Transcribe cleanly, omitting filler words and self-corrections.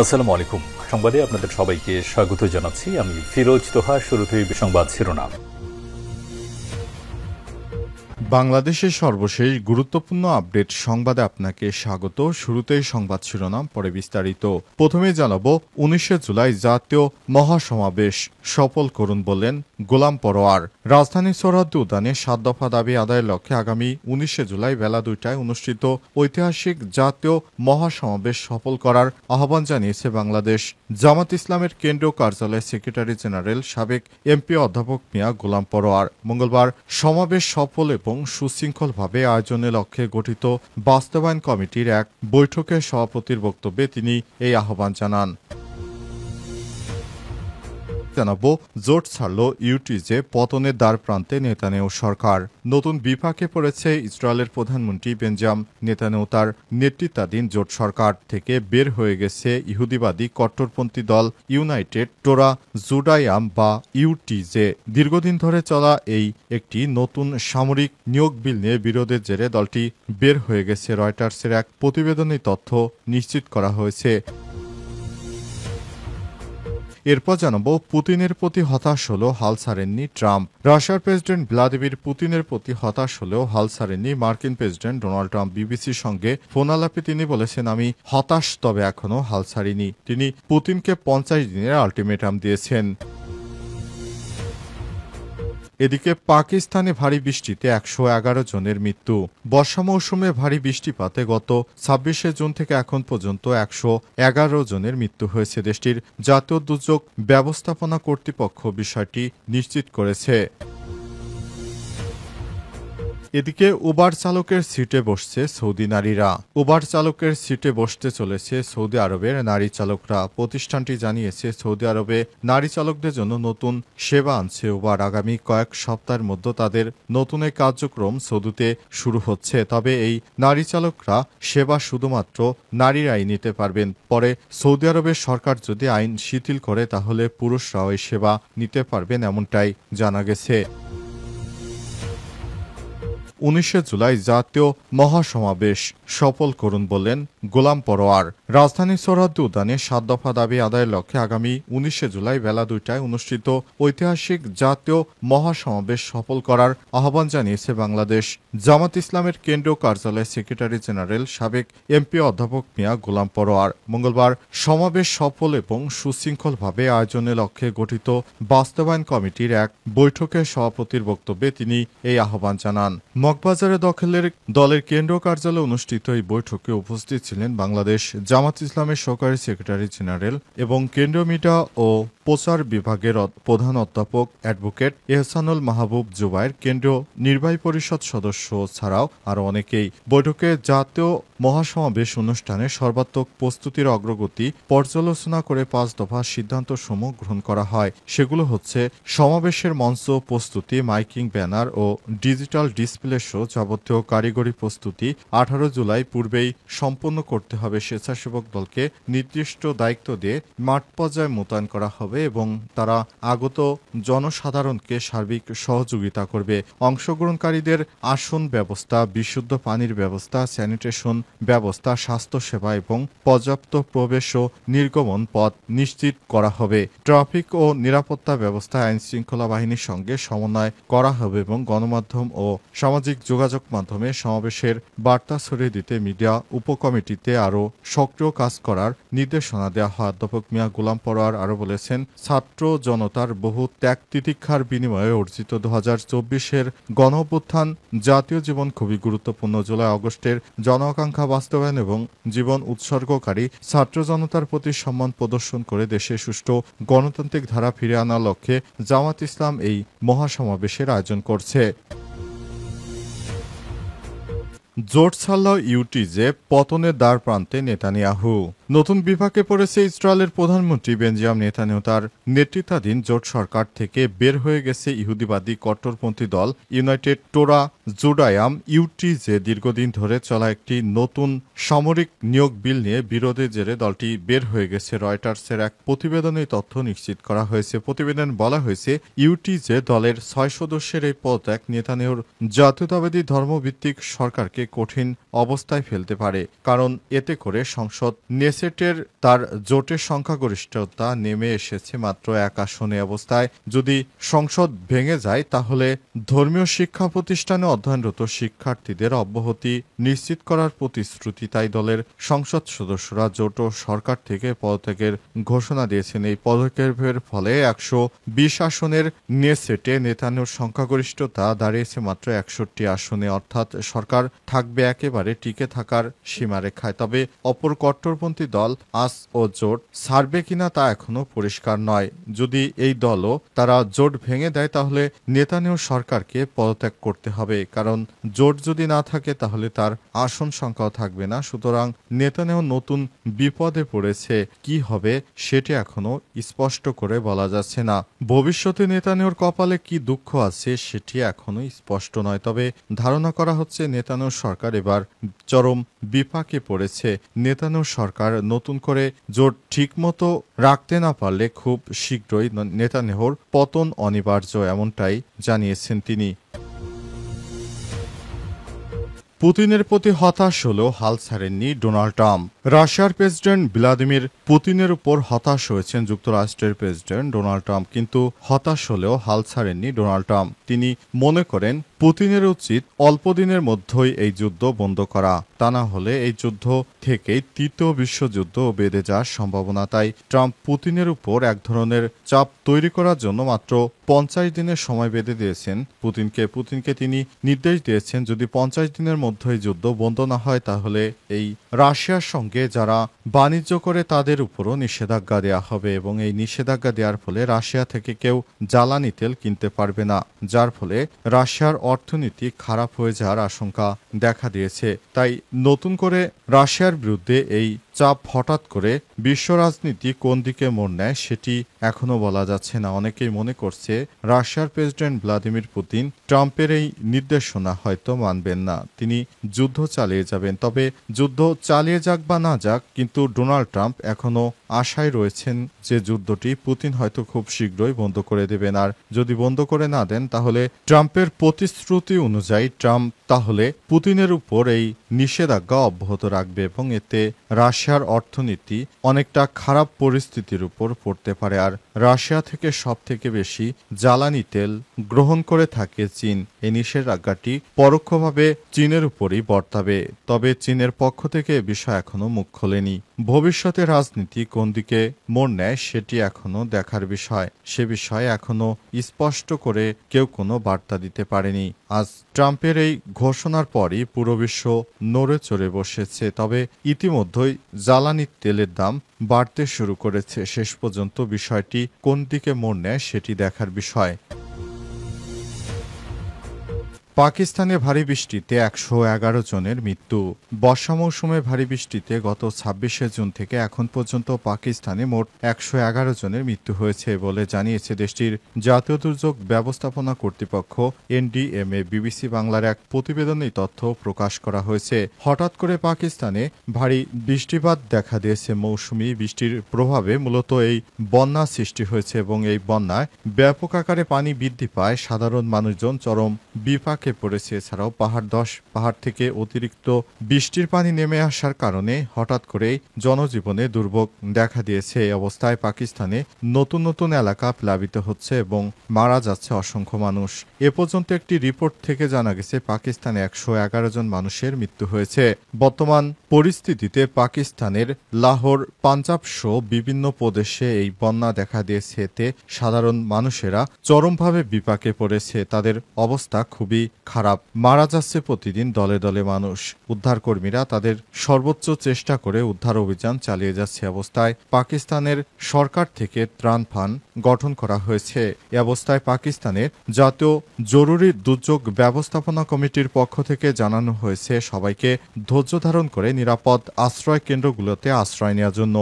আসসালামু আলাইকুম। সংবাদে আপনাদের সবাইকে স্বাগত জানাচ্ছি। আমি ফিরোজ তোহা। শুরুতেই সংবাদ শিরোনাম। বাংলাদেশের সর্বশেষ গুরুত্বপূর্ণ আপডেট সংবাদে আপনাকে স্বাগত। শুরুতেই সংবাদ শিরোনাম, পরে বিস্তারিত। প্রথমে জানাবো 19 জুলাই জাতীয় মহাসমাবেশ সফল করুন বললেন গোলাম পরোয়ার। রাজধানীর সোহরাওয়ার্দী উদ্যানে 7 দফা দাবি আদায়ের লক্ষ্যে আগামী 19 জুলাই বেলা 2টায় অনুষ্ঠিত ঐতিহাসিক জাতীয় মহাসমাবেশ সফল করার আহ্বান জানিয়েছে বাংলাদেশ জামাত ইসলামের কেন্দ্রীয় কার্যালয়ের সেক্রেটারি জেনারেল সাবেক এমপি অধ্যাপক মিয়া গোলাম পরোয়ার। মঙ্গলবার সমাবেশ সফল এবং সুশৃঙ্খলভাবে আয়োজনের লক্ষ্যে গঠিত বাস্তবায়ন কমিটির এক বৈঠকে সভাপতির বক্তব্যে তিনি এই আহ্বান জানান। জানাবো, জোট ছাড়ল ইউটিজে, পতনের দ্বার প্রান্তে নেতানিয়াহু সরকার। নতুন বিপাকে পড়েছে ইসরায়েলের প্রধানমন্ত্রী বেঞ্জামিন নেতানিয়াহু। তার নেতৃত্বাধীন জোট সরকার থেকে বের হয়ে গেছে ইহুদিবাদী কট্টরপন্থী দল ইউনাইটেড টোরা জুডাইয়াম বা ইউটিজে। দীর্ঘদিন ধরে চলা এই একটি নতুন সামরিক নিয়োগ বিল নিয়ে বিরোধের জেরে দলটি বের হয়ে গেছে। রয়টার্সের এক প্রতিবেদনে তথ্য নিশ্চিত করা হয়েছে। এরপর জানাবো, পুতিনের প্রতি হতাশ হলেও হাল ছাড়েননি ট্রাম্প। রাশিয়ার প্রেসিডেন্ট ভ্লাদিমির পুতিনের প্রতি হতাশ হলেও হাল ছাড়েননি মার্কিন প্রেসিডেন্ট ডোনাল্ড ট্রাম্প। বিবিসির সঙ্গে ফোনালাপে তিনি বলেছেন, আমি হতাশ, তবে এখনও হাল ছাড়িনি। তিনি পুতিনকে 50 দিনের আলটিমেটাম দিয়েছেন। এদিকে পাকিস্তানে ভারী বৃষ্টিতে 111 জনের মৃত্যু। বর্ষা মৌসুমে ভারী বৃষ্টিপাতে গত 26 জুন থেকে এখন পর্যন্ত 111 জনের মৃত্যু হয়েছে। দেশটির জাতীয় দুর্যোগ ব্যবস্থাপনা কর্তৃপক্ষ বিষয়টি নিশ্চিত করেছে। এদিকে উবার চালকের সিটে বসছে সৌদি নারীরা। উবার চালকের সিটে বসতে চলেছে সৌদি আরবের নারী চালকরা। প্রতিষ্ঠানটি জানিয়েছে, সৌদি আরবে নারী চালকদের জন্য নতুন সেবা আনছে উবার। আগামী কয়েক সপ্তাহের মধ্যে তাদের নতুন এই কার্যক্রম সৌদিতে শুরু হচ্ছে। তবে এই নারী চালকরা সেবা শুধুমাত্র নারীরাই নিতে পারবেন। পরে সৌদি আরবের সরকার যদি আইন শিথিল করে, তাহলে পুরুষরাও এই সেবা নিতে পারবেন, এমনটাই জানা গেছে। 19 জুলাই জাতীয় মহাসমাবেশ সফল করুন বললেন গোলাম পরোয়ার। রাজধানীর সোহরাওয়ার্দী উদ্যানে 7 দফা দাবি আদায়ের লক্ষ্যে আগামী 19 জুলাই বেলা 2টায় অনুষ্ঠিত ঐতিহাসিক জাতীয় মহাসমাবেশ সফল করার আহ্বান জানিয়েছে বাংলাদেশ জামাত ইসলামের কেন্দ্রীয় কার্যালয়ের সেক্রেটারি জেনারেল সাবেক এমপি অধ্যাপক মিয়া গোলাম পরোয়ার। মঙ্গলবার সমাবেশ সফল এবং সুশৃঙ্খলভাবে আয়োজনের লক্ষ্যে গঠিত বাস্তবায়ন কমিটির এক বৈঠকে সভাপতির বক্তব্যে তিনি এই আহ্বান জানান। মগবাজারে দলের কেন্দ্রীয় কার্যালয়ে অনুষ্ঠিত এই বৈঠকে উপস্থিত ছিলেন বাংলাদেশ জামাত ইসলামের সহকারী সেক্রেটারি জেনারেল এবং কেন্দ্রীয় মিডিয়া ও প্রচার বিভাগের প্রধান অধ্যাপক অ্যাডভোকেট এহসানুল মাহবুব জুবায়ের, কেন্দ্রীয় নির্বাহী পরিষদ সদস্য ছাড়াও আরও অনেকেই। বৈঠকে জাতীয় মহাসমাবেশ অনুষ্ঠানে সর্বাত্মক প্রস্তুতির অগ্রগতি পর্যালোচনা করে 5 দফা সিদ্ধান্তসমূহ গ্রহণ করা হয়। সেগুলো হচ্ছে, সমাবেশের মঞ্চ প্রস্তুতি, মাইকিং, ব্যানার ও ডিজিটাল ডিসপ্লে সহ যাবতীয় কারিগরি প্রস্তুতি 18 জুলাই পূর্বেই সম্পন্ন করতে হবে। স্বেচ্ছাসেবক দলকে নির্দিষ্ট দায়িত্ব দিয়ে মাঠ পর্যায়ে মোতায়েন করা হবে এবং তারা আগত জনসাধারণকে সার্বিক সহযোগিতা করবে। অংশগ্রহণকারীদের আসন ব্যবস্থা, বিশুদ্ধ পানির ব্যবস্থা, স্যানিটেশন ব্যবস্থা, স্বাস্থ্যসেবা এবং পর্যাপ্ত প্রবেশ ও নির্গমন পথ নিশ্চিত করা হবে। ট্রাফিক ও নিরাপত্তা ব্যবস্থা আইন শৃঙ্খলা বাহিনীর সঙ্গে সমন্বয় করা হবে এবং গণমাধ্যম ও সামাজিক যোগাযোগ মাধ্যমে সমাবেশের বার্তা ছড়িয়ে দিতে মিডিয়া উপকমিটিতে আরও সক্রিয় কাজ করার নির্দেশনা দেওয়া হয়। অধ্যাপক মিয়া গোলাম পরোয়ার আরও বলেছেন, ছাত্র জনতার বহু ত্যাগ তিতিক্ষার বিনিময়ে অর্জিত 2024-এর গণঅভ্যুত্থান জাতীয় জীবন খুবই গুরুত্বপূর্ণ। জুলাই আগস্টের জন আকাঙ্ক্ষা বাস্তবায়ন এবং জীবন উৎসর্গকারী ছাত্র জনতার প্রতি সম্মান প্রদর্শন করে দেশে সুষ্ঠু গণতান্ত্রিক ধারা ফিরে আনার লক্ষ্যে জামাত ইসলাম এই মহাসমাবেশের আয়োজন করছে। জোট ছাড়ল ইউটিজে, পতনের দ্বার প্রান্তে নেতানিয়াহু। নতুন বিপাকে পড়েছে ইসরায়েলের প্রধানমন্ত্রী বেঞ্জামিন নেতানিয়াহু। তার নেতৃত্বাধীন জোট সরকার থেকে বের হয়ে গেছে ইহুদিবাদী কট্টরপন্থী দল ইউনাইটেড টোরা জুডাইয়াম ইউটিজে। দীর্ঘদিন ধরে চলা একটি নতুন সামরিক নিয়োগ বিল নিয়ে বিরোধের জেরে দলটি বের হয়ে গেছে। রয়টার্সের এক প্রতিবেদনে তথ্য নিশ্চিত করা হয়েছে। প্রতিবেদনে বলা হয়েছে, ইউটিজে দলের 6 সদস্যের এই পদত্যাগ নেতানিয়াহুর জাতীয়তাবাদী ধর্মভিত্তিক সরকারকে কঠিন অবস্থায় ফেলতে পারে, কারণ এতে করে সংসদ নেসেটের তার জোটের সংখ্যাগরিষ্ঠতা নেমে এসেছে মাত্র 1 আসনে। অবস্থায় যদি সংসদ ভেঙে যায় তাহলে ধর্মীয় শিক্ষা প্রতিষ্ঠানে অধ্যয়নরত শিক্ষার্থীদের অব্যাহতি নিশ্চিত করার প্রতিশ্রুতি তাই দলের সংসদ সদস্যরা জোট ও সরকার থেকে পদত্যাগের ঘোষণা দিয়েছেন। এই পদক্ষেপের ফলে 120 আসনের নেসেটে নেতানিয়াহুর সংখ্যাগরিষ্ঠতা দাঁড়িয়েছে মাত্র 61 আসনে, অর্থাৎ সরকার থাকবে একেবারে টিকে থাকার সীমারেখায়। তবে অপর কট্টরপন্থী দল আস ও জোট ছাড়বে কিনা তা এখনো পরিষ্কার নয়। যদি এই দলও তারা জোট ভেঙে দেয় তাহলে নেতানিয়াহু সরকারকে পদত্যাগ করতে হবে, কারণ জোট যদি না থাকে তাহলে তার আসন সংখ্যাও থাকবে না। সুতরাং নেতানিয়াহু নতুন বিপদে পড়েছে। কি হবে সেটি এখনো স্পষ্ট করে বলা যাচ্ছে না। ভবিষ্যতে নেতানিয়াহুর কপালে কি দুঃখ আছে সেটি এখনো স্পষ্ট নয়। তবে ধারণা করা হচ্ছে নেতানিয়াহু সরকার এবার চরম বিপাকে পড়েছে। নেতানিয়াহু সরকার নতুন করে জোট ঠিকমতো রাখতে না পারলে খুব শীঘ্রই নেতানিয়াহুর পতন অনিবার্য, এমনটাই জানিয়েছেন তিনি। পুতিনের প্রতি হতাশ হলেও হাল ছাড়েননি ডোনাল্ড ট্রাম্প। রাশিয়ার প্রেসিডেন্ট ভ্লাদিমির পুতিনের উপর হতাশ হয়েছেন যুক্তরাষ্ট্রের প্রেসিডেন্ট ডোনাল্ড ট্রাম্প, কিন্তু হতাশ হলেও হাল ছাড়েননি ডোনাল্ড ট্রাম্প। তিনি মনে করেন পুতিনের উচিত অল্প দিনের মধ্যেই এই যুদ্ধ বন্ধ করা, তা না হলে এই যুদ্ধ থেকেই তৃতীয় বিশ্বযুদ্ধ বেঁধে যাওয়ার সম্ভাবনা। তাই ট্রাম্প পুতিনের উপর এক ধরনের চাপ তৈরি করার জন্য মাত্র 50 দিনের সময় বেঁধে দিয়েছেন পুতিনকে তিনি নির্দেশ দিয়েছেন যদি 50 দিনের মধ্যে যুদ্ধ বন্ধ না হয় তাহলে এই রাশিয়ার সঙ্গে যারা বাণিজ্য করে তাদের উপরও নিষেধাজ্ঞা দেওয়া হবে এবং এই নিষেধাজ্ঞা দেওয়ার ফলে রাশিয়া থেকে কেউ জ্বালানি তেল কিনতে পারবে না, যার ফলে রাশিয়ার অর্থনীতি খারাপ হয়ে যাওয়ার আশঙ্কা দেখা দিয়েছে। তাই নতুন করে রাশিয়ার বিরুদ্ধে এই চাপ হঠাৎ করে বিশ্ব রাজনীতি কোন দিকে মোড় নেয় সেটি এখনো বলা যাচ্ছে না। অনেকেই মনে করছে রাশিয়ার প্রেসিডেন্ট ভ্লাদিমির পুতিন ট্রাম্পের এই নির্দেশনা হয়তো মানবেন না, তিনি যুদ্ধ চালিয়ে যাবেন। তবে যুদ্ধ চালিয়ে যাক বা না যাক, কিন্তু ডোনাল্ড ট্রাম্প এখনো আশায় রয়েছেন যে যুদ্ধটি পুতিন হয়তো খুব শীঘ্রই বন্ধ করে দেবেন। আর যদি বন্ধ করে না দেন তাহলে ট্রাম্পের প্রতিশ্রুতি অনুযায়ী ট্রাম্প তাহলে পুতিনের উপর এই নিষেধাজ্ঞা অব্যাহত রাখবে এবং এতে রাশিয়ার অর্থনীতি অনেকটা খারাপ পরিস্থিতির উপর পড়তে পারে। আর রাশিয়া থেকে সবথেকে বেশি জ্বালানি তেল গ্রহণ করে থাকে চীন। এই নিষেধাজ্ঞাটি পরোক্ষভাবে চীনের উপরই বর্তাবে। তবে চীনের পক্ষ থেকে এ বিষয় এখনো মুখ খোলেনি। ভবিষ্যতে রাজনীতি কোন দিকে মোড় নেয় সেটি এখনো দেখার বিষয়। সে বিষয়ে এখনো স্পষ্ট করে কেউ কোনো বার্তা দিতে পারেনি। আজ ট্রাম্পের এই ঘোষণার পরই পুরো বিশ্ব নড়ে চড়ে বসেছে। তবে ইতিমধ্যেই জ্বালানি তেলের দাম বাড়তে শুরু করেছে। শেষ পর্যন্ত বিষয়টি কোন দিকে মোড় নেয় সেটি দেখার বিষয়। পাকিস্তানে ভারী বৃষ্টিতে 111 জনের মৃত্যু। বর্ষা মৌসুমে ভারী বৃষ্টিতে গত 26শে জুন থেকে এখন পর্যন্ত পাকিস্তানে মোট 111 জনের মৃত্যু হয়েছে বলে জানিয়েছে দেশটির জাতীয় দুর্যোগ ব্যবস্থাপনা কর্তৃপক্ষ এনডিএমএ। বিবিসি বাংলার এক প্রতিবেদনে তথ্য প্রকাশ করা হয়েছে। হঠাৎ করে পাকিস্তানে ভারী বৃষ্টিপাত দেখা দিয়েছে। মৌসুমী বৃষ্টির প্রভাবে মূলত এই বন্যা সৃষ্টি হয়েছে এবং এই বন্যায় ব্যাপক আকারে পানি বৃদ্ধি পায়। সাধারণ মানুষজন চরম বিপাকে পড়েছে। এছাড়াও পাহাড় থেকে অতিরিক্ত বৃষ্টির পানি নেমে আসার কারণে হঠাৎ করেই জনজীবনে দুর্ভোগ দেখা দিয়েছে। এই অবস্থায় পাকিস্তানে নতুন নতুন এলাকা প্লাবিত হচ্ছে এবং মারা যাচ্ছে অসংখ্য মানুষ। এ পর্যন্ত একটি রিপোর্ট থেকে জানা গেছে পাকিস্তানে 111 জন মানুষের মৃত্যু হয়েছে। বর্তমান পরিস্থিতিতে পাকিস্তানের লাহোর, পাঞ্জাব সহ বিভিন্ন প্রদেশে এই বন্যা দেখা দিয়েছে। এতে সাধারণ মানুষেরা চরমভাবে বিপাকে পড়েছে। তাদের অবস্থা খুবই খারাপ। মারা যাচ্ছে প্রতিদিন দলে দলে মানুষ। উদ্ধারকর্মীরা তাদের সর্বোচ্চ চেষ্টা করে উদ্ধার অভিযান চালিয়ে যাচ্ছে। অবস্থায় পাকিস্তানের সরকার থেকে ত্রাণ ফান্ড গঠন করা হয়েছে। এ অবস্থায় পাকিস্তানের জাতীয় জরুরি দুর্যোগ ব্যবস্থাপনা কমিটির পক্ষ থেকে জানানো হয়েছে সবাইকে ধৈর্য ধারণ করে নিরাপদ আশ্রয় কেন্দ্রগুলোতে আশ্রয় নেওয়ার জন্য।